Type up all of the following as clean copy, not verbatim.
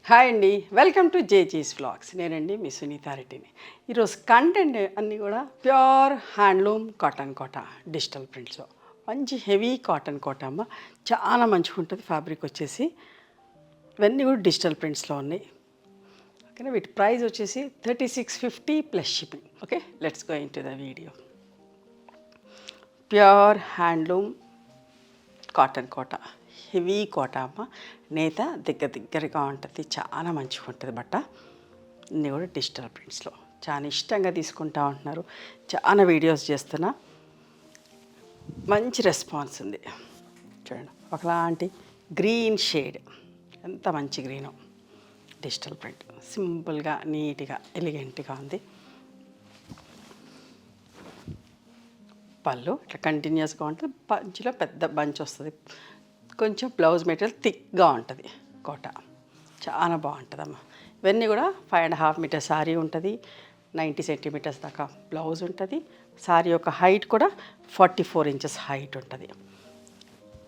Hi అండి, welcome to జేజీస్ vlogs. నేనండి మీ సునీతారెడ్డిని. ఈరోజు కంటెంట్ అన్నీ కూడా ప్యూర్ హ్యాండ్లూమ్ కాటన్ కోట డిజిటల్ ప్రింట్స్. మంచి హెవీ కాటన్ కోట అమ్మ, చాలా మంచిగా ఉంటుంది. ఫ్యాబ్రిక్ వచ్చేసి ఇవన్నీ కూడా డిజిటల్ ప్రింట్స్లో ఉన్నాయి. ఓకేనా, వీటి ప్రైస్ వచ్చేసి 3650 plus shipping. Okay, let's go into the video. Pure handloom cotton Kota, heavy Kota అమ్మ. నేత దగ్గరగా ఉంటుంది, చాలా మంచిగా ఉంటుంది బట్ట. ఇన్ని కూడా డిజిటల్ ప్రింట్స్లో చాలా ఇష్టంగా తీసుకుంటా ఉంటున్నారు. చాలా వీడియోస్ చేస్తున్నా, మంచి రెస్పాన్స్ ఉంది. చూడండి, ఒకలాంటి గ్రీన్ షేడ్, ఎంత మంచి గ్రీను. డిజిటల్ ప్రింట్ సింపుల్గా, నీట్గా, ఎలిగెంట్గా ఉంది. పళ్ళు ఇట్లా కంటిన్యూస్గా ఉంటుంది, పంచిలో పెద్ద బంచ్ వస్తుంది. కొంచెం బ్లౌజ్ మెటీరియల్ థిక్గా ఉంటుంది. కోట చాలా బాగుంటుందమ్మా. ఇవన్నీ కూడా 5.5 మీటర్ శారీ ఉంటుంది. 90 సెంటీమీటర్స్ దాకా బ్లౌజ్ ఉంటుంది. శారీ యొక్క హైట్ కూడా 44 ఇంచెస్ హైట్ ఉంటుంది.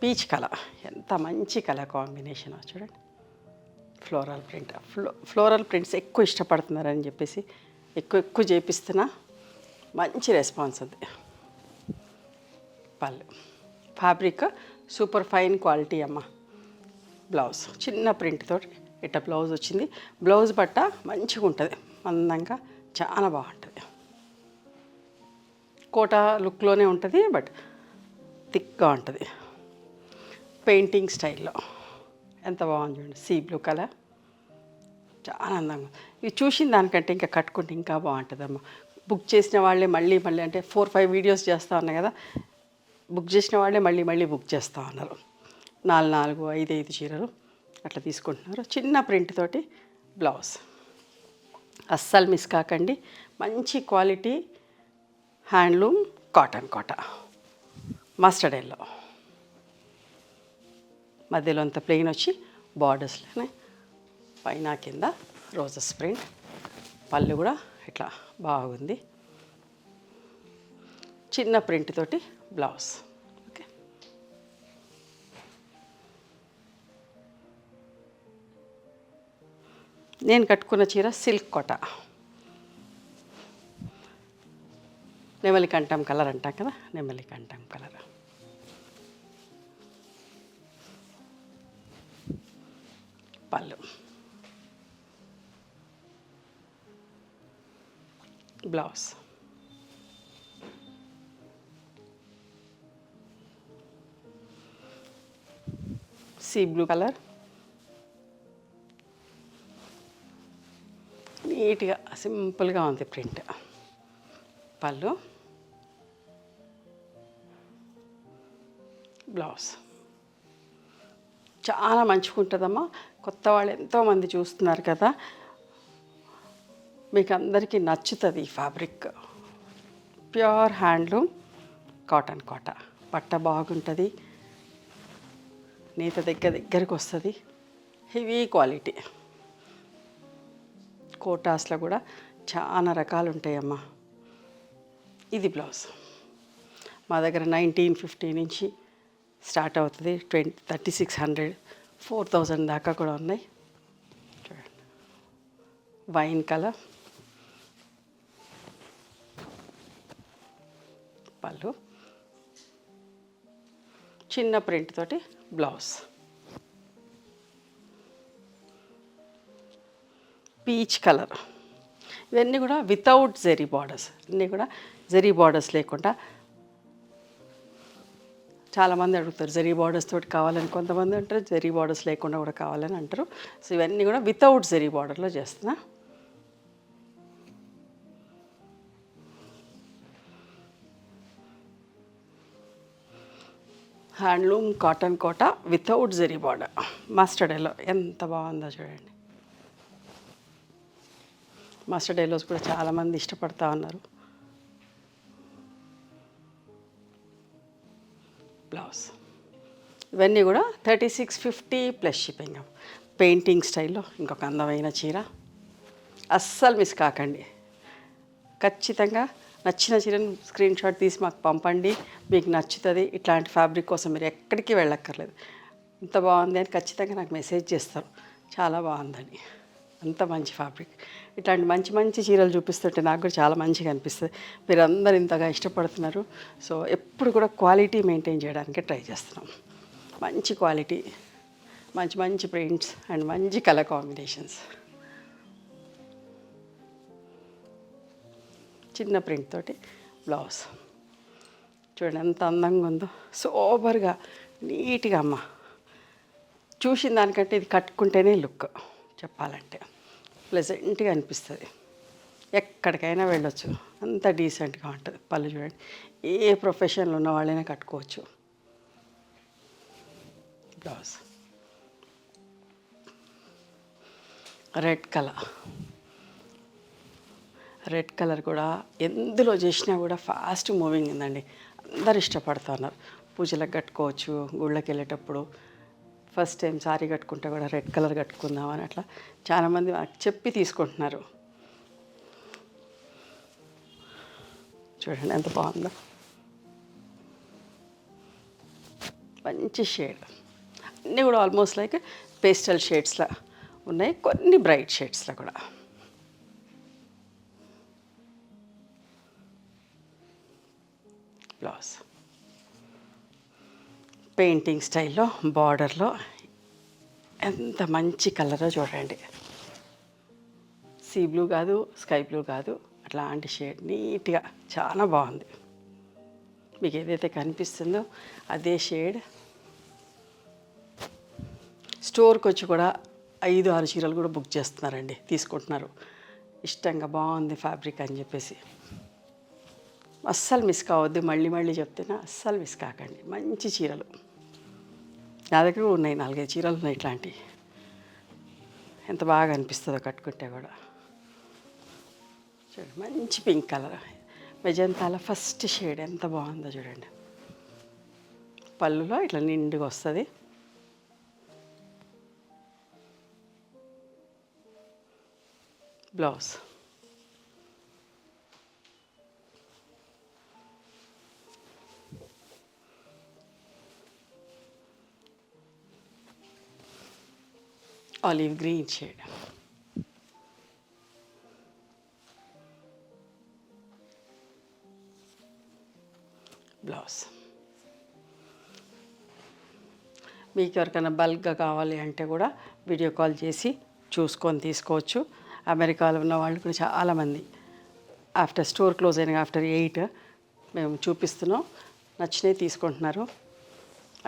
పీచ్ కలర్, ఎంత మంచి కలర్ కాంబినేషన్ చూడండి. ఫ్లోరల్ ప్రింట్, ఫ్లోరల్ ప్రింట్స్ ఎక్కువ ఇష్టపడుతున్నారని చెప్పేసి ఎక్కువ చేపిస్తున్నా, మంచి రెస్పాన్స్ ఉంది. పళ్ళు ఫ్యాబ్రిక్ సూపర్ ఫైన్ క్వాలిటీ అమ్మ. బ్లౌజ్ చిన్న ప్రింట్ తోటి ఇట్లా బ్లౌజ్ వచ్చింది. బ్లౌజ్ బట్ట మంచిగా ఉంటుంది, అందంగా, చాలా బాగుంటుంది. కోట లుక్లోనే ఉంటుంది, బట్ థిక్గా ఉంటుంది. పెయింటింగ్ స్టైల్లో ఎంత బాగుంది చూడండి. సీ బ్లూ కలర్, చాలా అందంగా. ఇవి చూసిన దానికంటే ఇంకా కట్టుకుంటే ఇంకా బాగుంటుందమ్మా. బుక్ చేసిన వాళ్ళే మళ్ళీ అంటే 4-5 వీడియోస్ చేస్తూ ఉన్నాయి కదా, బుక్ చేసిన వాళ్ళే మళ్ళీ బుక్ చేస్తూ ఉన్నారు. 4 5 చీరలు అట్లా తీసుకుంటున్నారు. చిన్న ప్రింట్ తోటి బ్లౌజ్, అస్సలు మిస్ కాకండి. మంచి క్వాలిటీ హ్యాండ్లూమ్ కాటన్ కోట, మస్టర్డ్ ఎల్లో. మధ్యలో అంత ప్లెయిన్ వచ్చి బార్డర్స్లోనే పైన కింద రోజెస్ ప్రింట్. పళ్ళు కూడా ఇట్లా బాగుంది, చిన్న ప్రింట్ తోటి బ్లౌజ్. ఓకే, నేను కట్టుకున్న చీర సిల్క్ కోట, నెమలి కంఠం కలర్ అంటాం కదా, నెమలి కంఠం కలర్. పళ్ళు, బ్లౌజ్. సీ బ్లూ కలర్, నీట్గా సింపుల్గా ఉంది ప్రింట్. పళ్ళు, బ్లౌజ్. చాలా మంచిగా ఉంటుందమ్మా. కొత్త వాళ్ళు ఎంతోమంది చూస్తున్నారు కదా, మీకు అందరికీ నచ్చుతుంది ఈ ఫ్యాబ్రిక్. ప్యూర్ హ్యాండ్లూమ్ కాటన్ కోట, బట్ట బాగుంటుంది, నేత దగ్గరికి వస్తుంది, హెవీ క్వాలిటీ. కోటాస్లో కూడా చాలా రకాలు ఉంటాయమ్మా. ఇది బ్లౌజ్. మా దగ్గర 1950 నుంచి స్టార్ట్ అవుతుంది. 3600 4000 దాకా కూడా ఉన్నాయి. చూడండి, వైన్ కలర్. పళ్ళు, చిన్న ప్రింట్ తోటి బ్లౌజ్. Peach colour. ఇవన్నీ కూడా వితౌట్ జెరీ బార్డర్స్, అన్నీ కూడా జెరీ బార్డర్స్ లేకుండా. చాలామంది అడుగుతారు జెరీ బార్డర్స్ తోటి కావాలని, కొంతమంది అంటారు జెరీ బార్డర్స్ లేకుండా కూడా కావాలని అంటారు. సో ఇవన్నీ కూడా వితౌట్ జెరీ బార్డర్లో చేస్తున్నా. Handloom cotton Kota without zari border, mustard yellow. ఎంత బాగుందో చూడండి. మస్టర్డ్ ఎల్లోస్ కూడా చాలామంది ఇష్టపడతా ఉన్నారు. బ్లౌజ్. ఇవన్నీ కూడా 3650 ప్లస్ షిప్పింగ్. పెయింటింగ్ స్టైల్లో ఇంకొక అందమైన చీర. అస్సలు మిస్ కాకండి. ఖచ్చితంగా నచ్చిన చీరను స్క్రీన్ షాట్ తీసి మాకు పంపండి, మీకు నచ్చుతుంది. ఇట్లాంటి ఫ్యాబ్రిక్ కోసం మీరు ఎక్కడికి వెళ్ళక్కర్లేదు. ఇంత బాగుంది అని ఖచ్చితంగా నాకు మెసేజ్ చేస్తారు. చాలా బాగుందండి. అంత మంచి ఫ్యాబ్రిక్. ఇట్లాంటి మంచి మంచి చీరలు చూపిస్తుంటే నాకు కూడా చాలా మంచిగా అనిపిస్తుంది. మీరందరూ ఇంతగా ఇష్టపడుతున్నారు. సో ఎప్పుడు కూడా క్వాలిటీ మెయింటైన్ చేయడానికి ట్రై చేస్తున్నాం. మంచి క్వాలిటీ, మంచి మంచి ప్రింట్స్ అండ్ మంచి కలర్ కాంబినేషన్స్. చిన్న ప్రింట్ తోటి బ్లౌజ్ చూడండి ఎంత అందంగా ఉందో, సోబర్గా నీట్గా అమ్మ. చూసిన దానికంటే ఇది కట్టుకుంటేనే లుక్ చెప్పాలంటే ప్లెజెంట్గా అనిపిస్తుంది. ఎక్కడికైనా వెళ్ళొచ్చు, అంత డీసెంట్గా ఉంటుంది. పళ్ళు చూడండి, ఏ ప్రొఫెషన్లో ఉన్న వాళ్ళైనా కట్టుకోవచ్చు. బ్లౌజ్ రెడ్ కలర్ కూడా ఎందులో చేసినా కూడా ఫాస్ట్ మూవింగ్ ఉందండి. అందరు ఇష్టపడుతున్నారు. పూజలకు కట్టుకోవచ్చు, గుళ్ళకి వెళ్ళేటప్పుడు ఫస్ట్ టైం సారీ కట్టుకుంటే కూడా రెడ్ కలర్ కట్టుకుందామని అట్లా చాలామంది చెప్పి తీసుకుంటున్నారు. చూడండి ఎంత బాగుందో, మంచి షేడ్. అన్నీ కూడా ఆల్మోస్ట్ లైక్ పేస్టల్ షేడ్స్లా ఉన్నాయి, కొన్ని బ్రైట్ షేడ్స్లో కూడా. బ్లౌజ్ పెయింటింగ్ స్టైల్లో బార్డర్లో ఎంత మంచి కలరో చూడండి. సీ బ్లూ కాదు, స్కై బ్లూ కాదు, అట్లాంటి షేడ్ నీట్గా చాలా బాగుంది. మీకు ఏదైతే కనిపిస్తుందో అదే షేడ్. స్టోర్కి వచ్చి కూడా 5-6 చీరలు కూడా బుక్ చేస్తున్నారండి, తీసుకుంటున్నారు. ఇష్టంగా బాగుంది ఫ్యాబ్రిక్ అని చెప్పేసి. అస్సలు మిస్ కావద్దు, మళ్ళీ మళ్ళీ చెప్తున్నా, అస్సలు మిస్ కాకండి. మంచి చీరలు నా దగ్గర ఉన్నాయి, 4-5 చీరలు ఉన్నాయి ఇట్లాంటివి. ఎంత బాగా అనిపిస్తుందో కట్టుకుంటే కూడా. చూడండి మంచి పింక్ కలర్, మెజంతాల ఫస్ట్ షేడ్ ఎంత బాగుందో చూడండి. పళ్ళులో ఇట్లా నిండుగా వస్తుంది. Blouse olive green shade. Blouse మీకు ఎవరికైనా బల్క్గా కావాలి అంటే కూడా వీడియో కాల్ చేసి చూసుకొని తీసుకోవచ్చు. అమెరికాలో ఉన్న వాళ్ళు కూడా చాలామంది ఆఫ్టర్ స్టోర్ క్లోజ్ అయిన ఆఫ్టర్ 8 మేము చూపిస్తున్నాం, నచ్చినవి తీసుకుంటున్నారు.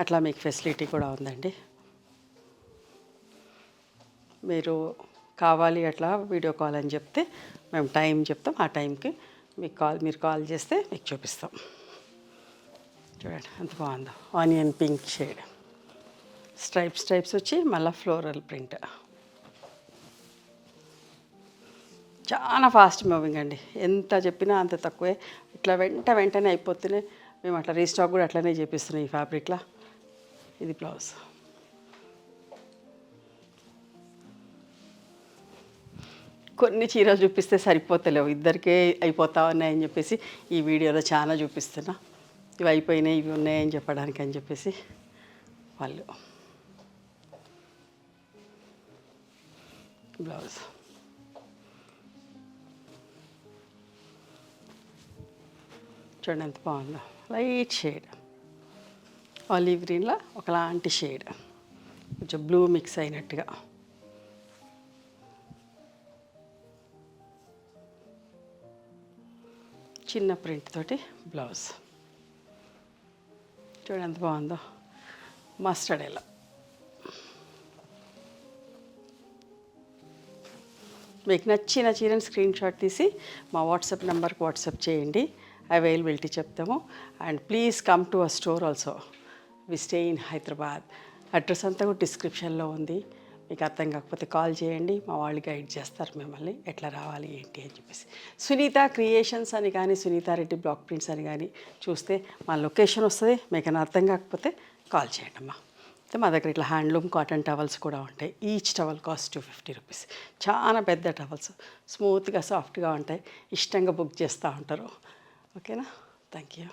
అట్లా మీకు ఫెసిలిటీ కూడా ఉందండి. మీరు కావాలి అట్లా వీడియో కాల్ అని చెప్తే మేము టైం చెప్తాం, ఆ టైంకి మీరు కాల్ చేస్తే మీకు చూపిస్తాం. చూడండి ఎంత బాగుందో, ఆనియన్ పింక్ షేడ్, స్ట్రైప్స్ వచ్చి మళ్ళీ ఫ్లోరల్ ప్రింట్. చాలా ఫాస్ట్ మూవింగ్ అండి, ఎంత చెప్పినా అంత తక్కువే. ఇట్లా వెంటనే అయిపోతేనే మేము అట్లా రీస్టాక్ కూడా అట్లనే చేపిస్తున్నాం ఈ ఫ్యాబ్రిక్లా. ఇది బ్లౌజ్. కొన్ని చీరలు చూపిస్తే సరిపోతలేవు, ఇద్దరికే అయిపోతా ఉన్నాయని చెప్పేసి ఈ వీడియోలో చాలా చూపిస్తున్నా. ఇవి అయిపోయినాయి, ఇవి ఉన్నాయని చెప్పడానికి అని చెప్పేసి వాళ్ళు. బ్లౌజ్ చూడండి ఎంత బాగుందో, లైట్ షేడ్, ఆలివ్ గ్రీన్లో ఒకలాంటి షేడ్, కొంచెం బ్లూ మిక్స్ అయినట్టుగా. చిన్న ప్రింట్ తోటి బ్లౌజ్. చూడండి ఎంత బాగుందో, మస్టర్డ్ ఎల్లో. మీకు నచ్చిన చీరని స్క్రీన్ షాట్ తీసి మా వాట్సాప్ నెంబర్కి వాట్సాప్ చేయండి, అవైలబిలిటీ చెప్తాము. And please come to our store also. We stay in Hyderabad. Address అంతా కూడా డిస్క్రిప్షన్లో ఉంది. మీకు అర్థం కాకపోతే కాల్ చేయండి, మా వాళ్ళు గైడ్ చేస్తారు మిమ్మల్ని ఎట్లా రావాలి ఏంటి అని చెప్పేసి. సునీత క్రియేషన్స్ అని కానీ, సునీతారెడ్డి బ్లాక్ ప్రింట్స్ అని కానీ చూస్తే మా లొకేషన్ వస్తుంది. మీకు అర్థం కాకపోతే కాల్ చేయండి అమ్మా. మా దగ్గర ఇట్లా హ్యాండ్లూమ్ కాటన్ టవల్స్ కూడా ఉంటాయి. Each towel cost 250 rupees. చాలా పెద్ద టవల్స్, స్మూత్గా సాఫ్ట్గా ఉంటాయి. ఇష్టంగా బుక్ చేస్తూ ఉంటారు. ఓకేనా? Thank you.